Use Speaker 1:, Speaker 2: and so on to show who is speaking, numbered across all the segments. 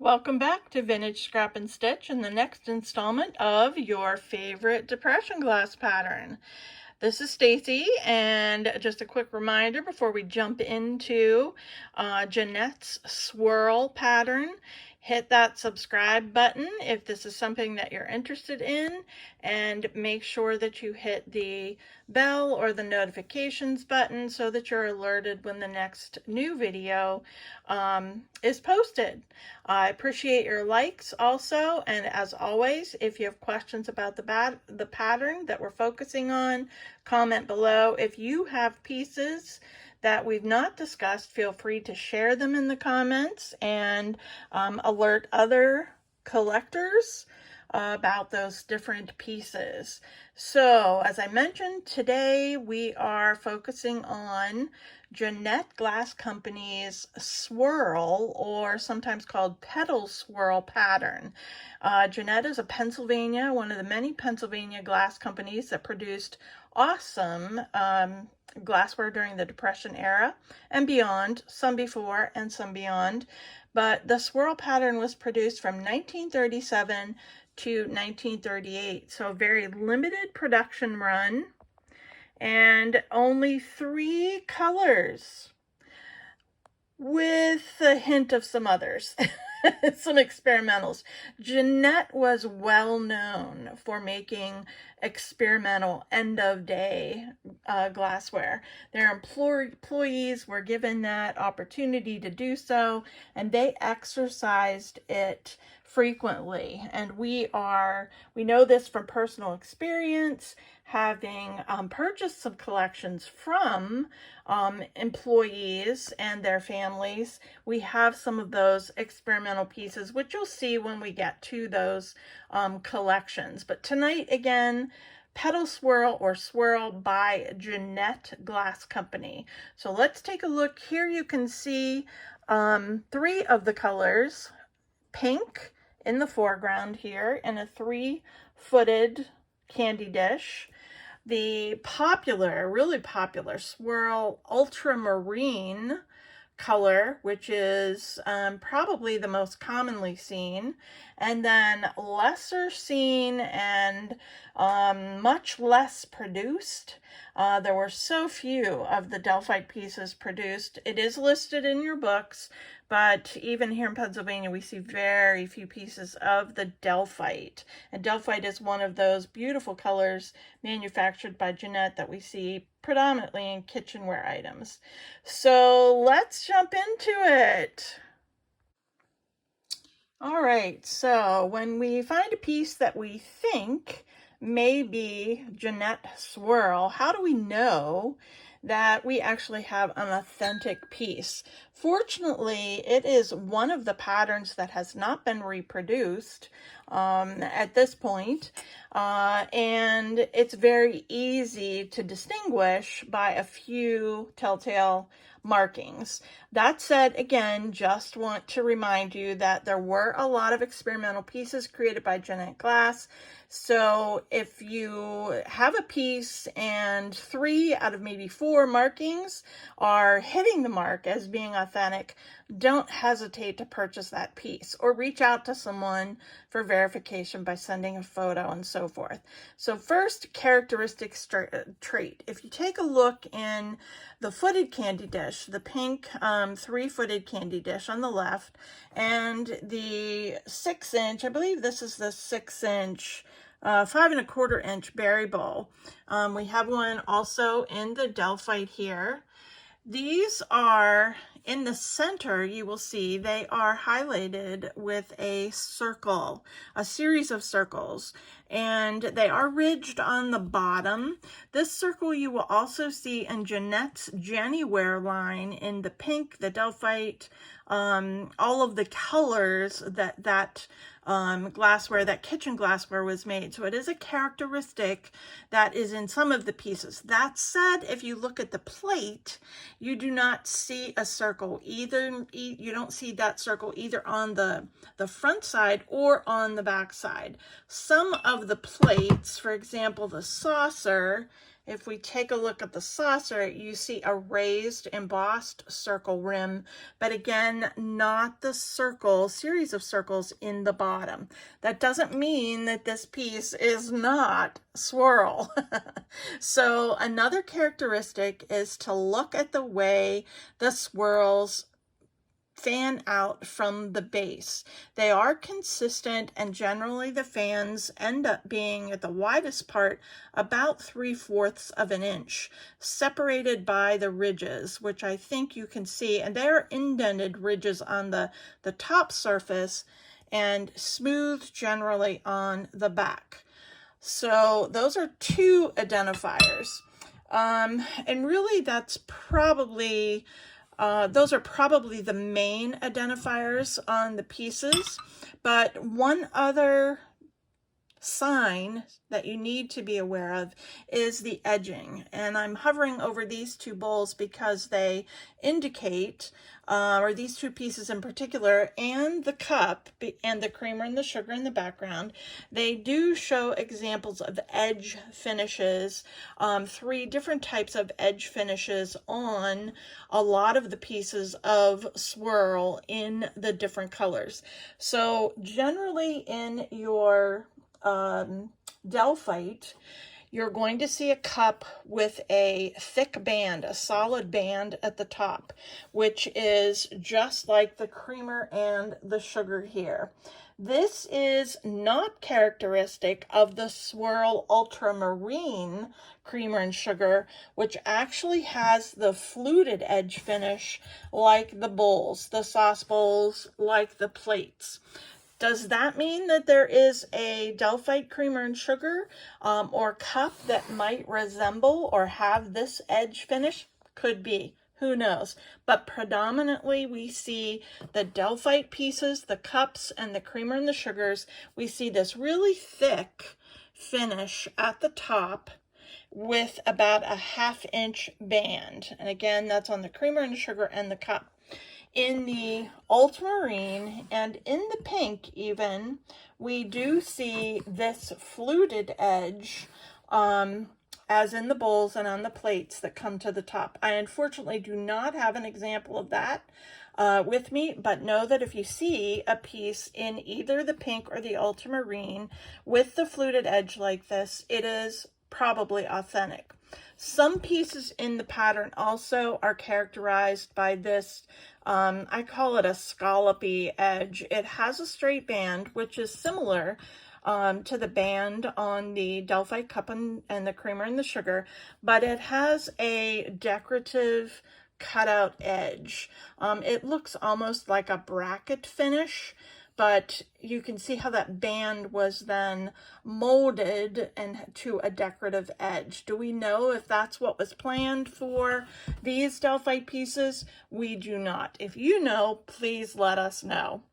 Speaker 1: Welcome back to Vintage Scrap and Stitch and the next installment of your favorite depression glass pattern. This is Stacy, and just a quick reminder before we jump into Jeannette's swirl pattern. Hit that subscribe button if this is something that you're interested in, and make sure that you hit the bell or the notifications button so that you're alerted when the next new video is posted. I appreciate your likes also, and as always, if you have questions about the pattern that we're focusing on, comment below. If you have pieces that we've not discussed, feel free to share them in the comments and alert other collectors about those different pieces. So, as I mentioned, today we are focusing on Jeannette Glass Company's swirl, or sometimes called Petal Swirl pattern. Jeannette is a Pennsylvania, one of the many Pennsylvania glass companies that produced awesome glassware during the Depression era and beyond, some before and some beyond. But the swirl pattern was produced from 1937 to 1938, so a very limited production run and only 3 colors with a hint of some others. Some experimentals. Jeannette was well known for making experimental end-of-day glassware. Their employees were given that opportunity to do so, and they exercised it frequently. And we know this from personal experience, having purchased some collections from employees and their families. We have some of those experimental pieces, which you'll see when we get to those collections. But tonight, again, Petal Swirl or Swirl by Jeannette Glass Company. So let's take a look. Here you can see 3 of the colors. Pink in the foreground here in a 3-footed candy dish. The popular, really popular Swirl Ultramarine color, which is probably the most commonly seen, and then lesser seen and much less produced. There were so few of the Delphite pieces produced. It is listed in your books, but even here in Pennsylvania, we see very few pieces of the Delphite. And Delphite is one of those beautiful colors manufactured by Jeannette that we see predominantly in kitchenware items. So let's jump into it. All right, so when we find a piece that we think may be Jeannette Swirl, how do we know that we actually have an authentic piece? Fortunately, it is one of the patterns that has not been reproduced at this point, and it's very easy to distinguish by a few telltale markings. That said, again, just want to remind you that there were a lot of experimental pieces created by Jeannette Glass. So if you have a piece and 3 out of maybe 4 markings are hitting the mark as being authentic, don't hesitate to purchase that piece or reach out to someone for verification by sending a photo and so forth. So first, characteristic trait. If you take a look in the footed candy dish, the pink 3-footed candy dish on the left, and the 6-inch, I believe this is the 6-inch 5¼ inch berry bowl. We have one also in the Delphite here. These are in the center. You will see they are highlighted with a circle, a series of circles, and they are ridged on the bottom. This circle you will also see in Jeannette's Jenny-Wear line in the pink, the Delphite, all of the colors that glassware, that kitchen glassware was made. So it is a characteristic that is in some of the pieces. That said, if you look at the plate, you do not see a circle either. You don't see that circle either on the front side or on the back side. Some of the plates, for example, the saucer, if we take a look at the saucer, you see a raised embossed circle rim, but again, not the series of circles in the bottom. That doesn't mean that this piece is not swirl. So another characteristic is to look at the way the swirls fan out from the base. They are consistent, and generally the fans end up being at the widest part about 3/4 of an inch, separated by the ridges, which I think you can see, and they are indented ridges on the top surface and smooth generally on the back. So those are two identifiers. And really that's probably those are probably the main identifiers on the pieces, but one other sign that you need to be aware of is the edging. And I'm hovering over these two bowls because they indicate, or these two pieces in particular, and the cup and the creamer and the sugar in the background, they do show examples of edge finishes, 3 different types of edge finishes on a lot of the pieces of swirl in the different colors. So generally in your Delphite, you're going to see a cup with a thick band, a solid band at the top, which is just like the creamer and the sugar here. This is not characteristic of the Swirl Ultramarine creamer and sugar, which actually has the fluted edge finish like the bowls, the sauce bowls, like the plates. Does that mean that there is a Delphite creamer and sugar or cup that might resemble or have this edge finish? Could be. Who knows? But predominantly we see the Delphite pieces, the cups, and the creamer and the sugars. We see this really thick finish at the top with about a 1/2 inch band. And again, that's on the creamer and the sugar and the cup. In the ultramarine and in the pink even, we do see this fluted edge as in the bowls and on the plates that come to the top. I unfortunately do not have an example of that with me, but know that if you see a piece in either the pink or the ultramarine with the fluted edge like this, it is probably authentic. Some pieces in the pattern also are characterized by this, I call it a scallopy edge. It has a straight band, which is similar to the band on the Delphite cup and the creamer and the sugar, but it has a decorative cutout edge. It looks almost like a bracket finish, but you can see how that band was then molded and to a decorative edge. Do we know if that's what was planned for these Delphite pieces? We do not. If you know, please let us know.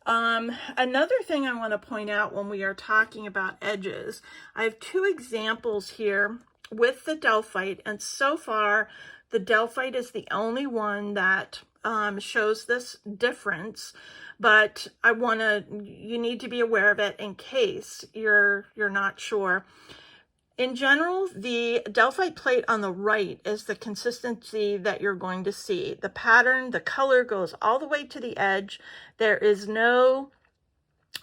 Speaker 1: Another thing I want to point out when we are talking about edges, I have 2 examples here with the Delphite, and so far the Delphite is the only one that shows this difference, but you need to be aware of it in case you're not sure. In general, the Delphite plate on the right is the consistency that you're going to see. The pattern, the color goes all the way to the edge. There is no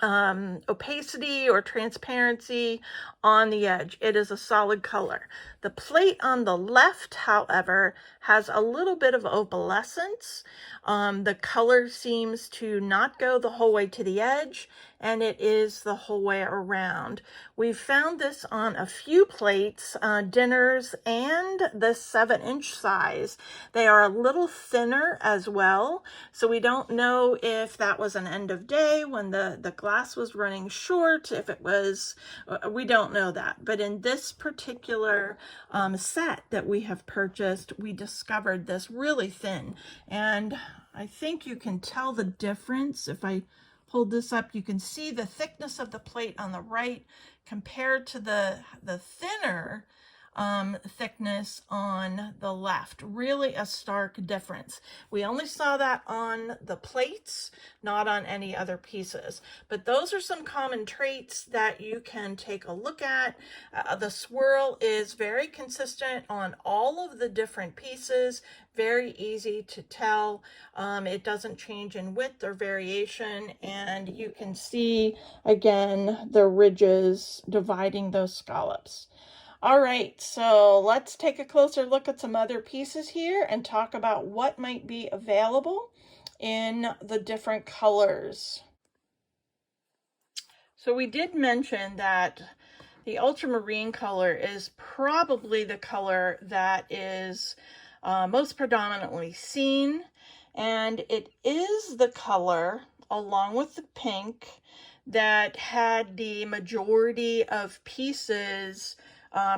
Speaker 1: opacity or transparency on the edge. It is a solid color. The plate on the left, however, has a little bit of opalescence. The color seems to not go the whole way to the edge, and it is the whole way around. We've found this on a few plates, dinners, and the 7-inch size. They are a little thinner as well, so we don't know if that was an end of day when the glass was running short, if it was, we don't know that. But in this particular set that we have purchased, we discovered this really thin, and I think you can tell the difference. If I hold this up, you can see the thickness of the plate on the right compared to the thinner thickness on the left. Really a stark difference. We only saw that on the plates, not on any other pieces. But those are some common traits that you can take a look at. The swirl is very consistent on all of the different pieces. Very easy to tell. It doesn't change in width or variation, and you can see again the ridges dividing those scallops. All right, so let's take a closer look at some other pieces here and talk about what might be available in the different colors. So we did mention that the ultramarine color is probably the color that is most predominantly seen, and it is the color, along with the pink, that had the majority of pieces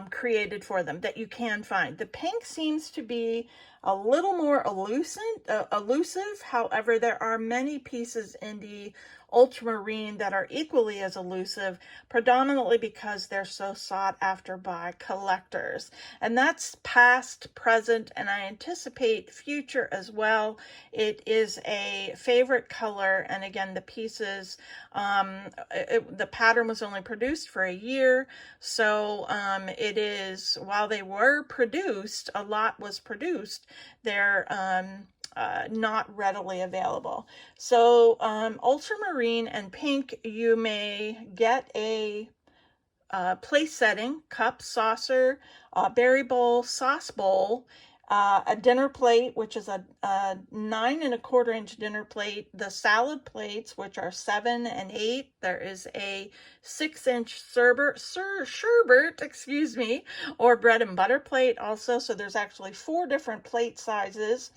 Speaker 1: created for them that you can find. The pink seems to be a little more elusive. However, there are many pieces in the ultramarine that are equally as elusive, predominantly because they're so sought after by collectors. And that's past, present, and I anticipate future as well. It is a favorite color, and again, the pieces, the pattern was only produced for a year, so it is, while they were produced, a lot was produced, they're not readily available. So ultramarine and pink, you may get a place setting, cup, saucer, berry bowl, sauce bowl, a dinner plate, which is a 9¼ inch dinner plate, the salad plates, which are 7 and 8. There is a 6-inch sherbet, excuse me, or bread and butter plate also. So there's actually 4 different plate sizes.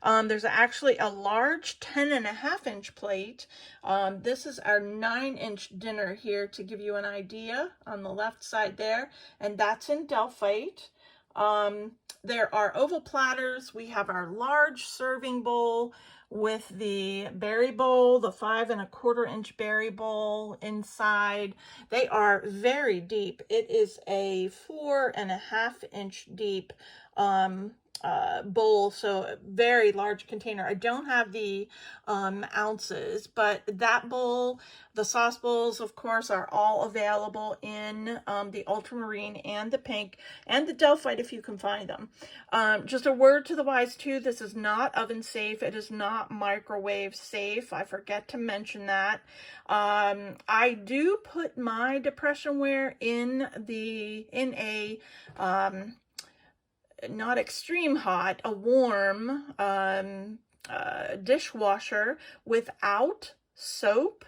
Speaker 1: There's actually a large 10.5-inch plate. This is our 9-inch dinner here to give you an idea on the left side there, and that's in Delphite. There are oval platters. We have our large serving bowl with the berry bowl, the 5¼ inch berry bowl inside. They are very deep. It is a 4.5-inch deep bowl, so a very large container. I don't have the ounces, but that bowl, the sauce bowls, of course, are all available in the ultramarine and the pink and the Delphite if you can find them. Just a word to the wise too, this is not oven safe. It is not microwave safe. I forget to mention that. I do put my depression ware in a not extreme hot, a warm dishwasher without soap.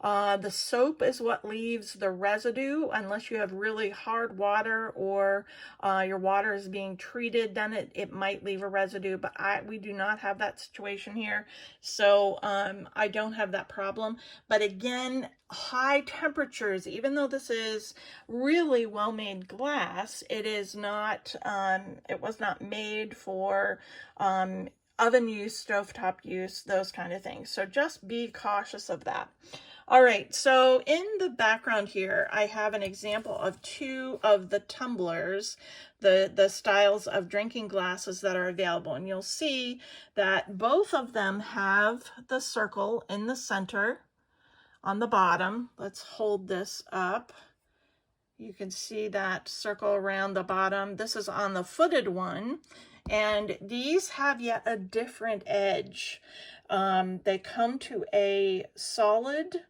Speaker 1: The soap is what leaves the residue, unless you have really hard water or your water is being treated, then it might leave a residue, but we do not have that situation here, so I don't have that problem. But again, high temperatures, even though this is really well-made glass, it is not, it was not made for oven use, stovetop use, those kind of things. So just be cautious of that. All right, so in the background here, I have an example of 2 of the tumblers, the styles of drinking glasses that are available. And you'll see that both of them have the circle in the center on the bottom. Let's hold this up. You can see that circle around the bottom. This is on the footed one. And these have yet a different edge. They come to a solid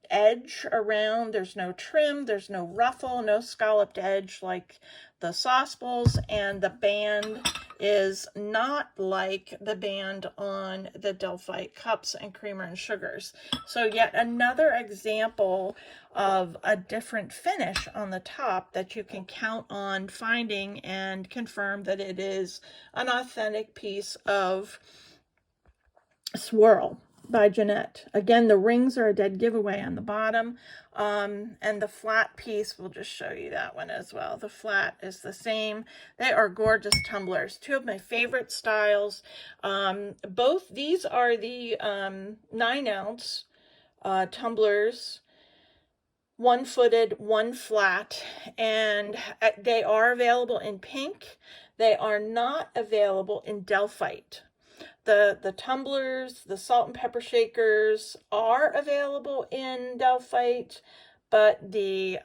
Speaker 1: edge around. There's no trim, there's no ruffle, no scalloped edge like the sauce bowls, and the band is not like the band on the Delphite cups and creamer and sugars. So yet another example of a different finish on the top that you can count on finding and confirm that it is an authentic piece of swirl by Jeannette. Again, the rings are a dead giveaway on the bottom, and the flat piece, we'll just show you that one as well. The flat is the same. They are gorgeous tumblers, 2 of my favorite styles. Both these are the 9-ounce tumblers. one footed, one flat, and they are available in pink. They are not available in Delphite. The tumblers, the salt and pepper shakers are available in Delphite, but the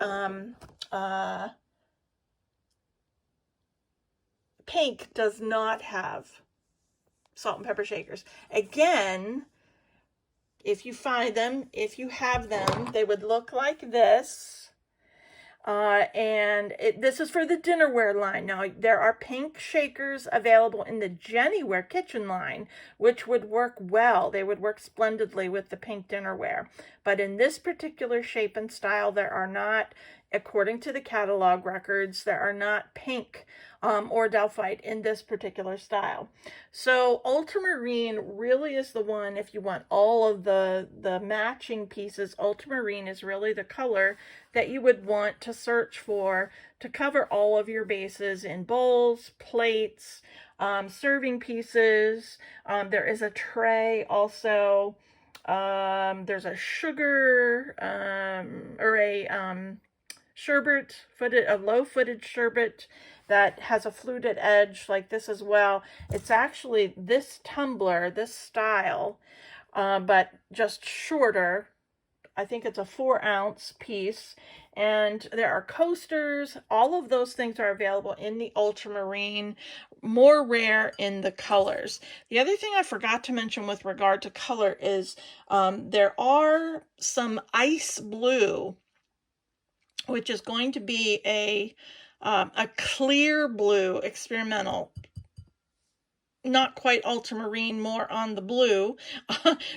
Speaker 1: pink does not have salt and pepper shakers. Again, if you find them, if you have them, they would look like this. This is for the dinnerware line. Now, there are pink shakers available in the Jennyware kitchen line, which would work well. They would work splendidly with the pink dinnerware. But in this particular shape and style, there are not, according to the catalog records, there are not pink or Delphite in this particular style. So ultramarine really is the one, if you want all of the matching pieces, ultramarine is really the color that you would want to search for to cover all of your bases in bowls, plates, serving pieces. There is a tray also. There's a sugar or a sherbet, a low-footed sherbet that has a fluted edge like this as well. It's actually this tumbler, this style, but just shorter. I think it's a 4-ounce piece. And there are coasters. All of those things are available in the ultramarine, more rare in the colors. The other thing I forgot to mention with regard to color is there are some ice blue, which is going to be a clear blue experimental, not quite ultramarine, more on the blue.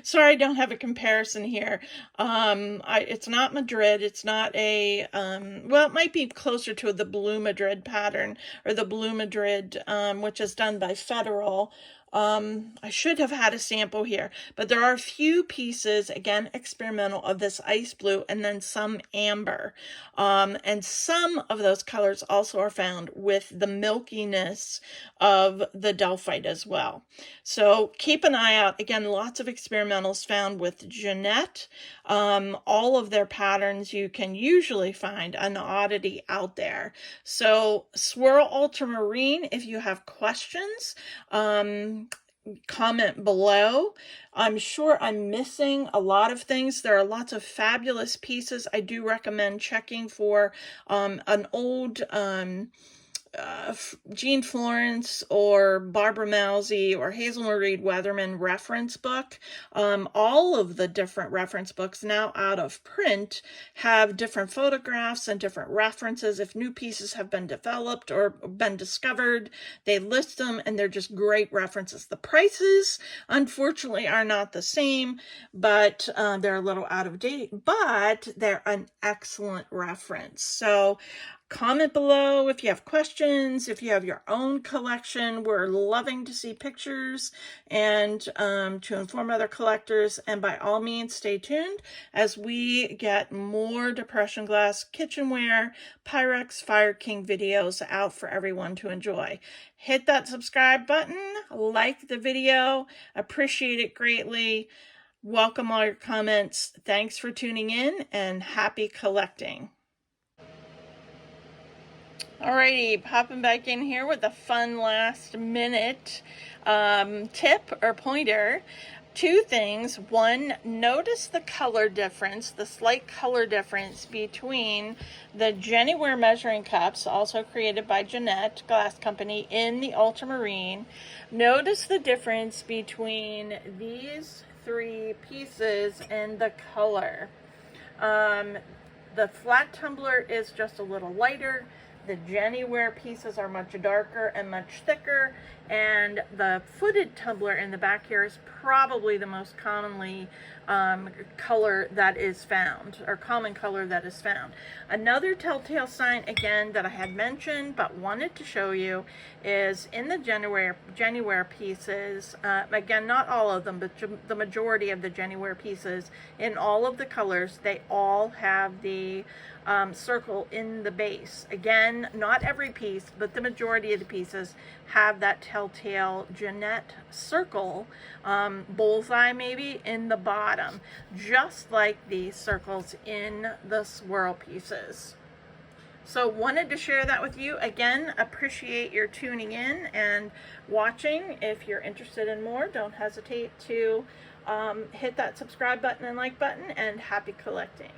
Speaker 1: Sorry, I don't have a comparison here. It's not Madrid. It's not a, well, it might be closer to the Blue Madrid pattern, or the Blue Madrid, which is done by Federal. I should have had a sample here, but there are a few pieces, again, experimental, of this ice blue, and then some amber. And some of those colors also are found with the milkiness of the Delphite as well. So keep an eye out. Again, lots of experimentals found with Jeannette. All of their patterns you can usually find an oddity out there. So Swirl Ultramarine, if you have questions, comment below. I'm sure I'm missing a lot of things. There are lots of fabulous pieces. I do recommend checking for an old Jean Florence or Barbara Mousy or Hazel Marie Weatherman reference book. All of the different reference books now out of print have different photographs and different references. If new pieces have been developed or been discovered, they list them, and they're just great references. The prices, unfortunately, are not the same, but they're a little out of date, but they're an excellent reference. So comment below if you have questions, if you have your own collection. We're loving to see pictures and to inform other collectors. And by all means, stay tuned as we get more Depression Glass kitchenware, Pyrex, Fire King videos out for everyone to enjoy. Hit that subscribe button, like the video, appreciate it greatly. Welcome all your comments. Thanks for tuning in, and happy collecting. Alrighty, popping back in here with a fun last minute tip or pointer. Two things. One, notice the color difference, the slight color difference between the Jennyware measuring cups, also created by Jeannette Glass Company, in the ultramarine. Notice the difference between these three pieces and the color. The flat tumbler is just a little lighter. The Jennyware pieces are much darker and much thicker, and the footed tumbler in the back here is probably the most commonly color that is found, or common color that is found. Another telltale sign, again, that I had mentioned but wanted to show you is in the Jennyware pieces, again, not all of them, but the majority of the Jennyware pieces, in all of the colors, they all have the circle in the base. Again, not every piece, but the majority of the pieces have that telltale Jeannette circle, bullseye maybe, in the bottom. bottom, just like the circles in the swirl pieces. So wanted to share that with you. Again, appreciate your tuning in and watching. If you're interested in more, don't hesitate to hit that subscribe button and like button, and happy collecting.